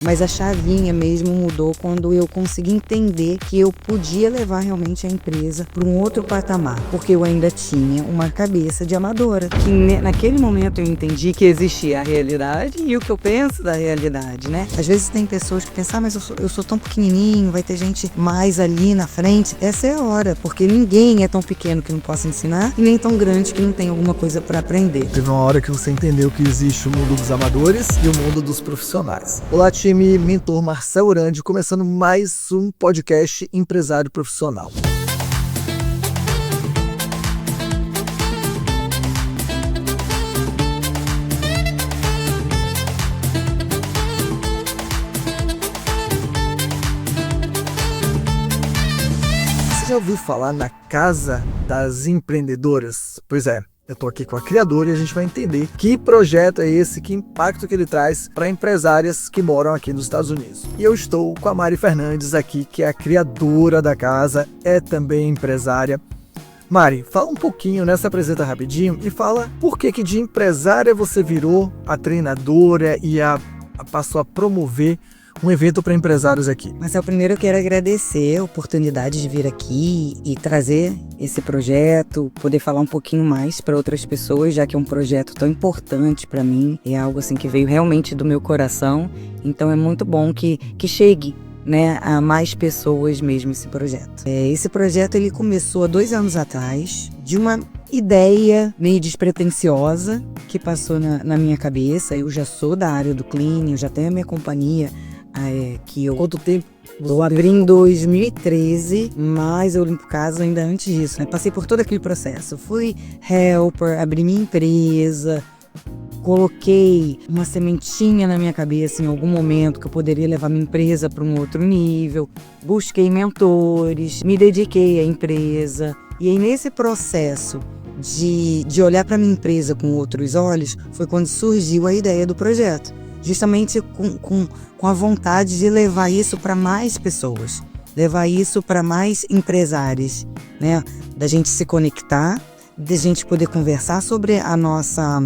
Mas a chavinha mesmo mudou quando eu consegui entender que eu podia levar realmente a empresa para um outro patamar, porque eu ainda tinha uma cabeça de amadora. Que naquele momento eu entendi que existia a realidade e o que eu penso da realidade, né? Às vezes tem pessoas que pensam, mas eu sou tão pequenininho, vai ter gente mais ali na frente. Essa é a hora, porque ninguém é tão pequeno que não possa ensinar e nem tão grande que não tem alguma coisa para aprender. Teve uma hora que você entendeu que existe o mundo dos amadores e o mundo dos profissionais. Olá, time Mentor Marcel Urandi, começando mais um podcast Empresário Profissional. Você já ouviu falar na Casa das Empreendedoras? Pois é. Eu estou aqui com a criadora e a gente vai entender que projeto é esse, que impacto que ele traz para empresárias que moram aqui nos Estados Unidos. E eu estou com a Mari Fernandes aqui, que é a criadora da casa, é também empresária. Mari, fala um pouquinho, nessa apresenta rapidinho e fala por que de empresária você virou a treinadora e passou a promover um evento para empresários aqui. Marcel, primeiro eu quero agradecer a oportunidade de vir aqui e trazer esse projeto, poder falar um pouquinho mais para outras pessoas, já que é um projeto tão importante para mim, é algo assim que veio realmente do meu coração, então é muito bom que chegue, né, a mais pessoas mesmo esse projeto. Esse projeto ele começou há 2 anos atrás, de uma ideia meio despretensiosa que passou na minha cabeça. Eu já sou da área do cleaning, eu já tenho a minha companhia, que eu Quanto tempo? Eu abri em 2013, mas eu limpo casa ainda antes disso, né? Passei por todo aquele processo. Fui helper, abri minha empresa, coloquei uma sementinha na minha cabeça em algum momento que eu poderia levar minha empresa para um outro nível. Busquei mentores, me dediquei à empresa. E aí nesse processo de olhar para minha empresa com outros olhos, foi quando surgiu a ideia do projeto. Justamente com a vontade de levar isso para mais pessoas, levar isso para mais empresários, né? Da gente se conectar, da gente poder conversar sobre a nossa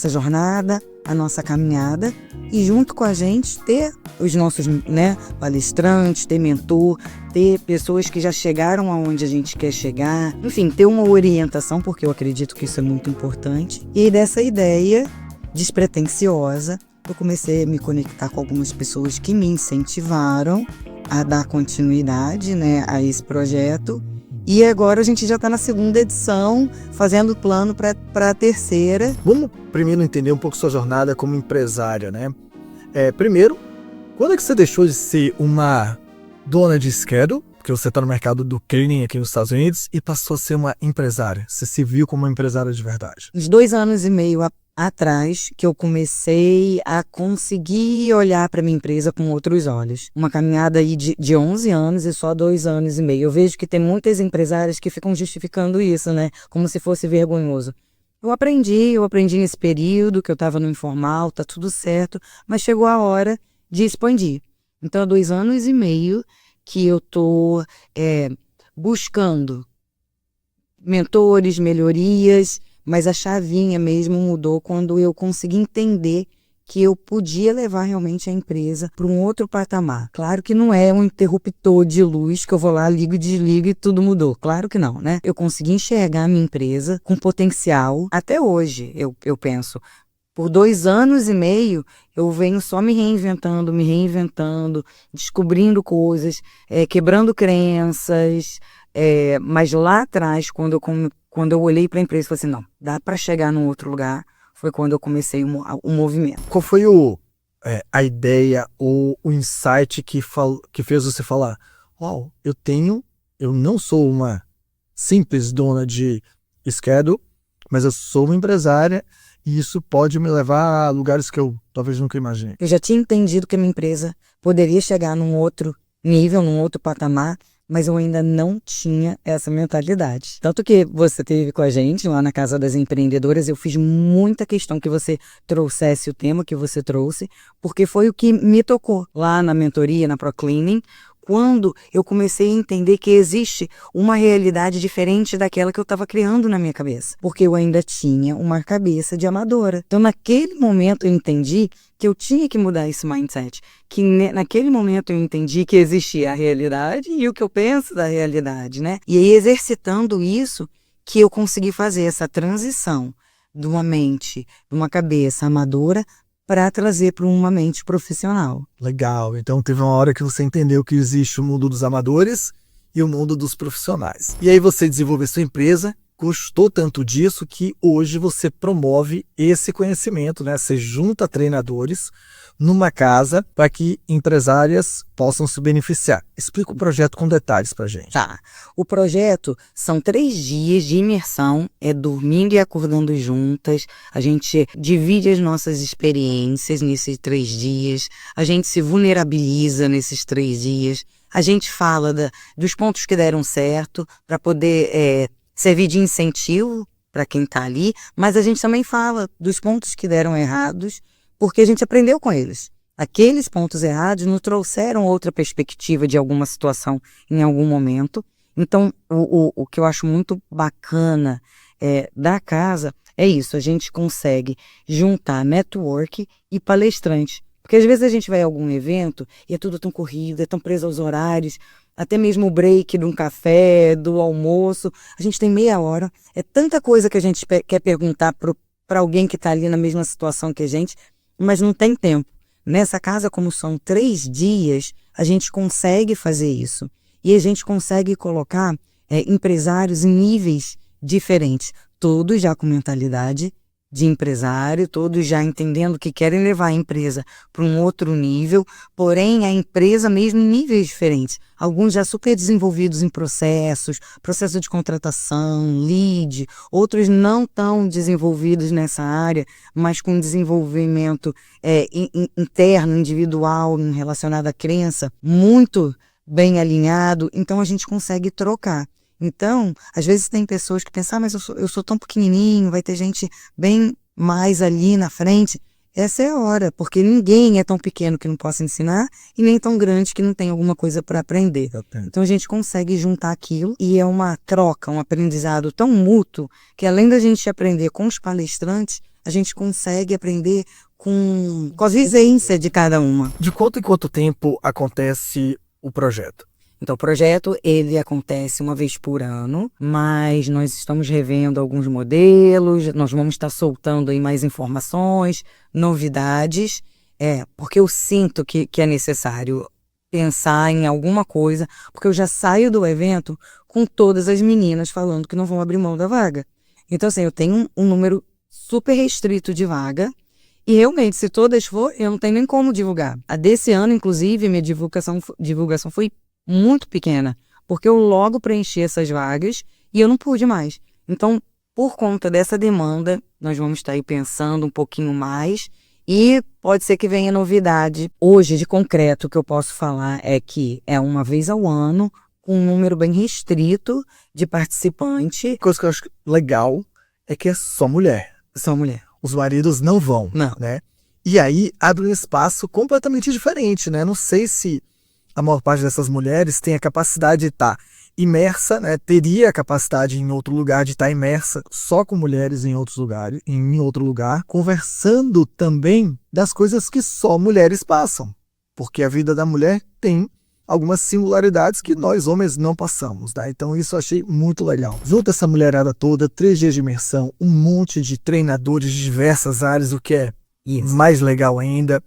jornada, a nossa caminhada e junto com a gente ter os nossos, né, palestrantes, ter mentor, ter pessoas que já chegaram aonde a gente quer chegar, enfim, ter uma orientação, porque eu acredito que isso é muito importante. E aí dessa ideia despretensiosa, eu comecei a me conectar com algumas pessoas que me incentivaram a dar continuidade, né, a esse projeto. E agora a gente já está na 2ª edição, fazendo plano para a 3ª. Vamos primeiro entender um pouco sua jornada como empresária, né? Primeiro, quando é que você deixou de ser uma dona de schedule, porque você está no mercado do cleaning aqui nos Estados Unidos, e passou a ser uma empresária? Você se viu como uma empresária de verdade? Uns 2 anos e meio atrás que eu comecei a conseguir olhar para minha empresa com outros olhos. Uma caminhada aí de 11 anos e só 2 anos e meio. Eu vejo que tem muitas empresárias que ficam justificando isso, né? Como se fosse vergonhoso. Eu aprendi nesse período que eu estava no informal, tá tudo certo, mas chegou a hora de expandir. Então, há 2 anos e meio que eu tô buscando mentores, melhorias, mas a chavinha mesmo mudou quando eu consegui entender que eu podia levar realmente a empresa para um outro patamar. Claro que não é um interruptor de luz que eu vou lá, ligo e desligo e tudo mudou. Claro que não, né? Eu consegui enxergar a minha empresa com potencial. Até hoje, eu penso, por 2 anos e meio, eu venho só me reinventando, descobrindo coisas, quebrando crenças. Mas lá atrás, quando eu olhei para a empresa e falei assim, não, dá para chegar num outro lugar, foi quando eu comecei o movimento. Qual foi a ideia ou o insight que fez você falar, uau, eu não sou uma simples dona de schedule, mas eu sou uma empresária e isso pode me levar a lugares que eu talvez nunca imaginei. Eu já tinha entendido que a minha empresa poderia chegar num outro nível, num outro patamar, mas eu ainda não tinha essa mentalidade. Tanto que você esteve com a gente lá na Casa das Empreendedoras, eu fiz muita questão que você trouxesse o tema que você trouxe, porque foi o que me tocou lá na mentoria, na ProCleaning, quando eu comecei a entender que existe uma realidade diferente daquela que eu estava criando na minha cabeça. Porque eu ainda tinha uma cabeça de amadora. Então, naquele momento, eu entendi que eu tinha que mudar esse mindset, que naquele momento eu entendi que existia a realidade e o que eu penso da realidade, né? E aí, exercitando isso, que eu consegui fazer essa transição de uma mente, de uma cabeça amadora, para trazer para uma mente profissional. Legal, então teve uma hora que você entendeu que existe o mundo dos amadores e o mundo dos profissionais. E aí você desenvolveu sua empresa, gostou tanto disso que hoje você promove esse conhecimento, né? Você junta treinadores numa casa para que empresárias possam se beneficiar. Explica o projeto com detalhes para a gente. Tá. O projeto são 3 dias de imersão, dormindo e acordando juntas. A gente divide as nossas experiências nesses 3 dias. A gente se vulnerabiliza nesses 3 dias. A gente fala dos pontos que deram certo para poder servir de incentivo para quem está ali, mas a gente também fala dos pontos que deram errados, porque a gente aprendeu com eles. Aqueles pontos errados nos trouxeram outra perspectiva de alguma situação em algum momento. Então, o que eu acho muito bacana da casa é isso, a gente consegue juntar network e palestrante. Porque às vezes a gente vai a algum evento e é tudo tão corrido, é tão preso aos horários, até mesmo o break de um café, do almoço, a gente tem meia hora. É tanta coisa que a gente quer perguntar para alguém que está ali na mesma situação que a gente, mas não tem tempo. Nessa casa, como são 3 dias, a gente consegue fazer isso. E a gente consegue colocar empresários em níveis diferentes, todos já com mentalidade de empresário, todos já entendendo que querem levar a empresa para um outro nível, porém a empresa mesmo em níveis diferentes. Alguns já super desenvolvidos em processo de contratação, lead, outros não tão desenvolvidos nessa área, mas com desenvolvimento interno, individual, relacionado à crença, muito bem alinhado, então a gente consegue trocar. Então, às vezes tem pessoas que pensam, mas eu sou tão pequenininho, vai ter gente bem mais ali na frente. Essa é a hora, porque ninguém é tão pequeno que não possa ensinar e nem tão grande que não tem alguma coisa para aprender. Então a gente consegue juntar aquilo e é uma troca, um aprendizado tão mútuo que além da gente aprender com os palestrantes, a gente consegue aprender com a vivência de cada uma. De quanto em quanto tempo acontece o projeto? Então, o projeto, ele acontece uma vez por ano, mas nós estamos revendo alguns modelos, nós vamos estar soltando aí mais informações, novidades, porque eu sinto que é necessário pensar em alguma coisa, porque eu já saio do evento com todas as meninas falando que não vão abrir mão da vaga. Então, assim, eu tenho um número super restrito de vaga, e realmente, se todas for, eu não tenho nem como divulgar. A desse ano, inclusive, minha divulgação foi muito pequena, porque eu logo preenchi essas vagas e eu não pude mais. Então, por conta dessa demanda, nós vamos estar aí pensando um pouquinho mais e pode ser que venha novidade. Hoje, de concreto, o que eu posso falar é que é uma vez ao ano, com um número bem restrito de participantes. Coisa que eu acho legal é que é só mulher. Só mulher. Os maridos não vão, não, né? E aí abre um espaço completamente diferente, né? Não sei se a maior parte dessas mulheres tem a capacidade de estar imersa, né? Teria a capacidade em outro lugar de estar imersa só com mulheres em outros lugares, em outro lugar, conversando também das coisas que só mulheres passam, porque a vida da mulher tem algumas singularidades que nós homens não passamos, tá? Então isso eu achei muito legal. Junta essa mulherada toda, 3 dias de imersão, um monte de treinadores de diversas áreas, o que é mais legal ainda.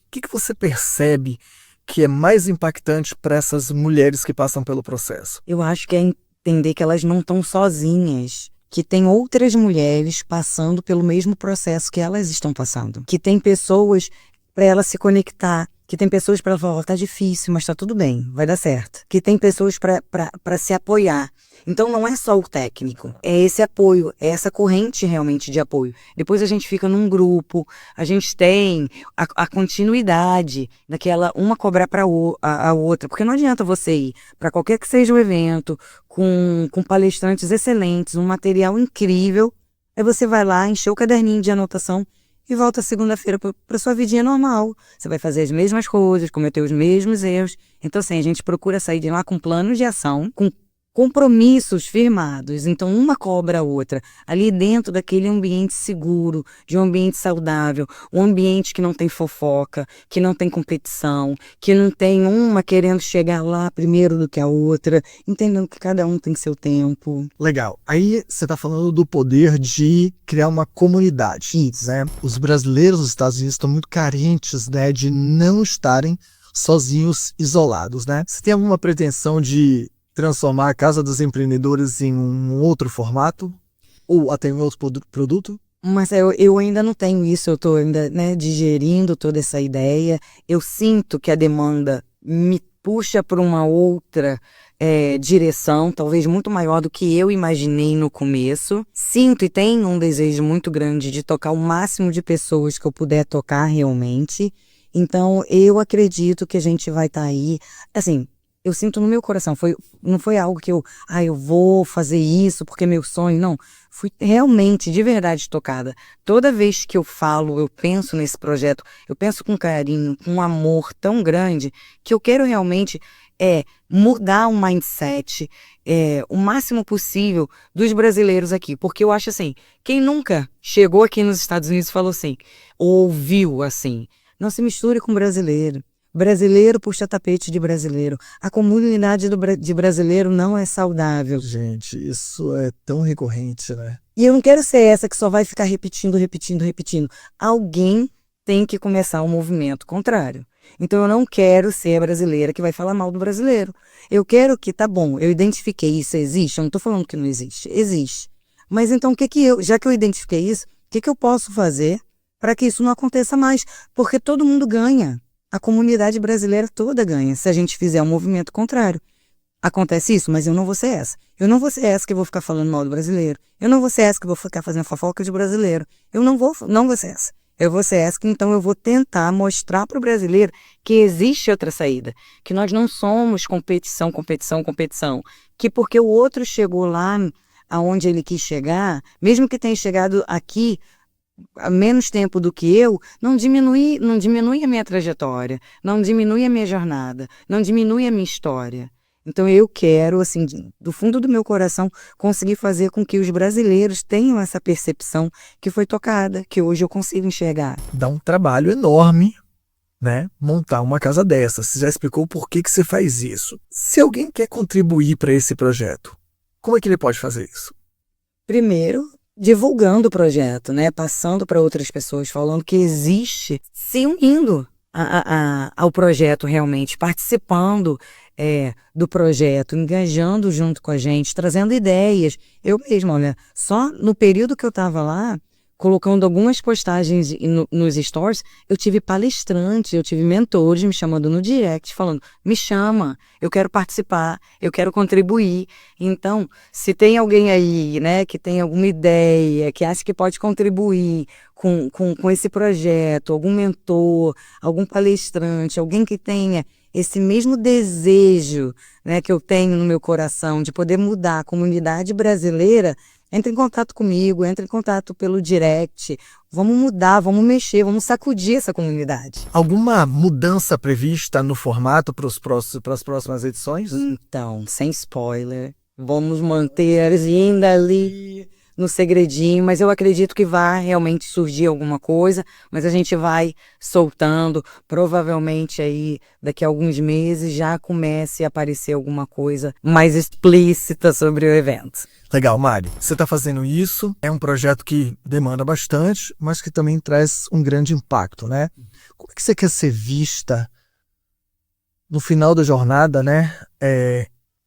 O que você percebe que é mais impactante para essas mulheres que passam pelo processo? Eu acho que é entender que elas não estão sozinhas, que tem outras mulheres passando pelo mesmo processo que elas estão passando, que tem pessoas para ela se conectar, que tem pessoas para ela falar, tá difícil, mas tá tudo bem, vai dar certo, que tem pessoas para se apoiar. Então não é só o técnico, é esse apoio, é essa corrente realmente de apoio. Depois a gente fica num grupo, a gente tem a continuidade daquela, uma cobrar para a outra, porque não adianta você ir para qualquer que seja o evento, com palestrantes excelentes, um material incrível, aí você vai lá, encher o caderninho de anotação e volta segunda-feira para sua vidinha normal. Você vai fazer as mesmas coisas, cometer os mesmos erros. Então assim, a gente procura sair de lá com planos de ação, com compromissos firmados, então uma cobra a outra, ali dentro daquele ambiente seguro, de um ambiente saudável, um ambiente que não tem fofoca, que não tem competição, que não tem uma querendo chegar lá primeiro do que a outra, entendendo que cada um tem seu tempo. Legal. Aí você está falando do poder de criar uma comunidade. Isso. Né? Os brasileiros nos Estados Unidos estão muito carentes, né, de não estarem sozinhos, isolados. Né? Você tem alguma pretensão de transformar a Casa dos Empreendedores em um outro formato? Ou até em outro produto? Mas eu ainda não tenho isso, eu estou ainda, né, digerindo toda essa ideia. Eu sinto que a demanda me puxa para uma outra direção, talvez muito maior do que eu imaginei no começo. Sinto e tenho um desejo muito grande de tocar o máximo de pessoas que eu puder tocar realmente. Então, eu acredito que a gente vai estar aí, assim, eu sinto no meu coração, não foi algo que eu vou fazer isso porque é meu sonho, não. Fui realmente, de verdade, tocada. Toda vez que eu falo, eu penso nesse projeto, eu penso com carinho, com um amor tão grande, que eu quero realmente mudar o mindset o máximo possível dos brasileiros aqui. Porque eu acho assim, quem nunca chegou aqui nos Estados Unidos e falou assim, ouviu assim, não se misture com brasileiro. Brasileiro puxa tapete de brasileiro. A comunidade de brasileiro não é saudável. Gente, isso é tão recorrente, né? E eu não quero ser essa que só vai ficar repetindo. Alguém tem que começar um movimento contrário. Então eu não quero ser a brasileira que vai falar mal do brasileiro. Eu quero que, tá bom, eu identifiquei isso, existe. Eu não tô falando que não existe. Existe. Mas então já que eu identifiquei isso, o que eu posso fazer para que isso não aconteça mais? Porque todo mundo ganha. A comunidade brasileira toda ganha se a gente fizer um movimento contrário. Acontece isso, mas eu não vou ser essa. Eu não vou ser essa que vou ficar falando mal do brasileiro. Eu não vou ser essa que vou ficar fazendo fofoca de brasileiro. Eu não vou ser essa. Eu vou ser essa que então eu vou tentar mostrar para o brasileiro que existe outra saída. Que nós não somos competição. Que porque o outro chegou lá aonde ele quis chegar, mesmo que tenha chegado aqui há menos tempo do que eu, não diminui a minha trajetória, não diminui a minha jornada, não diminui a minha história. Então eu quero, assim, do fundo do meu coração, conseguir fazer com que os brasileiros tenham essa percepção que foi tocada, que hoje eu consigo enxergar. Dá um trabalho enorme, né, montar uma casa dessa. Você já explicou por que você faz isso. Se alguém quer contribuir para esse projeto, como é que ele pode fazer isso? Primeiro, divulgando o projeto, né? Passando para outras pessoas, falando que existe, se unindo ao projeto realmente, participando do projeto, engajando junto com a gente, trazendo ideias. Eu mesma, olha, só no período que eu estava lá, colocando algumas postagens nos stories, eu tive palestrantes, eu tive mentores me chamando no direct, falando, me chama, eu quero participar, eu quero contribuir. Então, se tem alguém aí, né, que tem alguma ideia, que acha que pode contribuir com esse projeto, algum mentor, algum palestrante, alguém que tenha esse mesmo desejo, né, que eu tenho no meu coração de poder mudar a comunidade brasileira, entre em contato comigo, entre em contato pelo direct. Vamos mudar, vamos mexer, vamos sacudir essa comunidade. Alguma mudança prevista no formato para as próximas edições? Então, sem spoiler, vamos manter ainda ali no segredinho, mas eu acredito que vai realmente surgir alguma coisa, mas a gente vai soltando, provavelmente aí daqui a alguns meses já comece a aparecer alguma coisa mais explícita sobre o evento. Legal, Mari. Você está fazendo isso, é um projeto que demanda bastante, mas que também traz um grande impacto, né? Como é que você quer ser vista no final da jornada, né?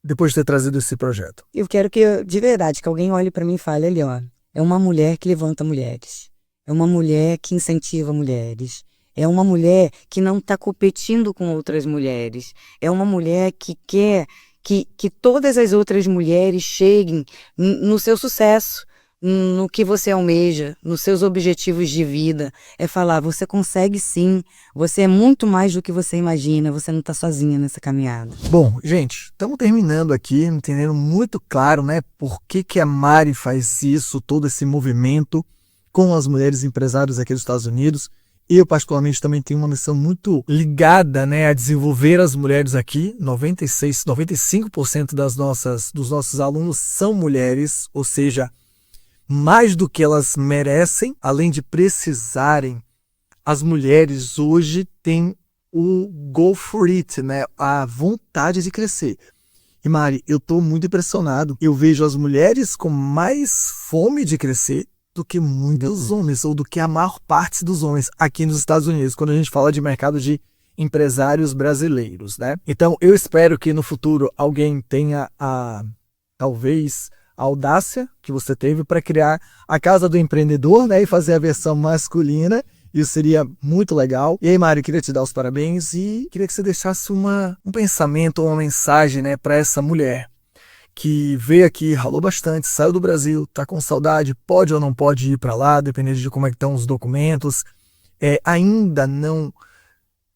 Depois de ter trazido esse projeto? Eu quero que, de verdade, que alguém olhe para mim e fale ali, ó, é uma mulher que levanta mulheres, é uma mulher que incentiva mulheres, é uma mulher que não está competindo com outras mulheres, é uma mulher que quer que todas as outras mulheres cheguem no seu sucesso, no que você almeja, nos seus objetivos de vida. É falar, você consegue sim, você é muito mais do que você imagina, você não está sozinha nessa caminhada. Bom, gente, estamos terminando aqui, entendendo muito claro, né, por que a Mari faz isso, todo esse movimento com as mulheres empresárias aqui dos Estados Unidos. Eu, particularmente, também tenho uma missão muito ligada, né, a desenvolver as mulheres aqui. 95% dos nossos alunos são mulheres, ou seja, mais do que elas merecem, além de precisarem, as mulheres hoje têm o go for it, né, a vontade de crescer. E Mari, eu estou muito impressionado. Eu vejo as mulheres com mais fome de crescer do que muitos homens, ou do que a maior parte dos homens aqui nos Estados Unidos, quando a gente fala de mercado de empresários brasileiros, né? Então, eu espero que no futuro alguém tenha talvez, a audácia que você teve para criar a Casa do Empreendedor, né? E fazer a versão masculina. Isso seria muito legal. E aí, Mário, eu queria te dar os parabéns e queria que você deixasse um pensamento, uma mensagem, né, para essa mulher que veio aqui, ralou bastante, saiu do Brasil, tá com saudade, pode ou não pode ir para lá, dependendo de como é que estão os documentos, ainda não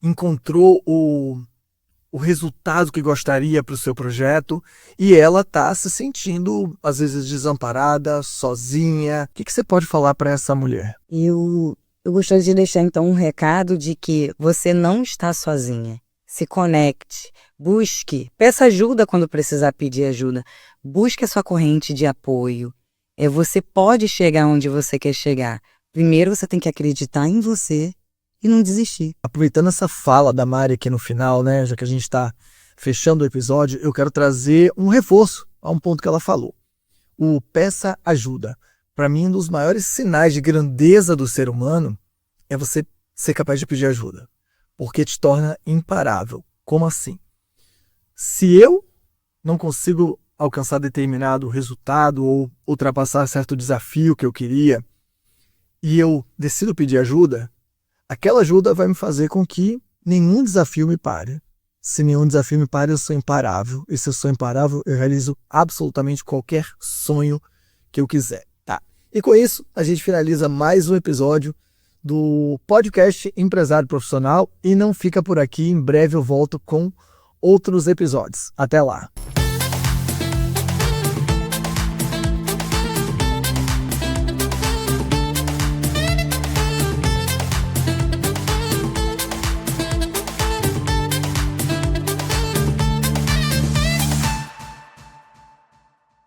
encontrou o resultado que gostaria para o seu projeto e ela tá se sentindo, às vezes, desamparada, sozinha. O que você pode falar para essa mulher? Eu gostaria de deixar, então, um recado de que você não está sozinha. Se conecte, busque, peça ajuda quando precisar pedir ajuda. Busque a sua corrente de apoio. Você pode chegar onde você quer chegar. Primeiro você tem que acreditar em você e não desistir. Aproveitando essa fala da Mari aqui no final, né, já que a gente está fechando o episódio, eu quero trazer um reforço a um ponto que ela falou. O peça ajuda. Para mim, um dos maiores sinais de grandeza do ser humano é você ser capaz de pedir ajuda. Porque te torna imparável. Como assim? Se eu não consigo alcançar determinado resultado ou ultrapassar certo desafio que eu queria e eu decido pedir ajuda, aquela ajuda vai me fazer com que nenhum desafio me pare. Se nenhum desafio me pare, eu sou imparável. E se eu sou imparável, eu realizo absolutamente qualquer sonho que eu quiser. Tá? E com isso, a gente finaliza mais um episódio do podcast Empresário Profissional e não fica por aqui. Em breve eu volto com outros episódios. Até lá!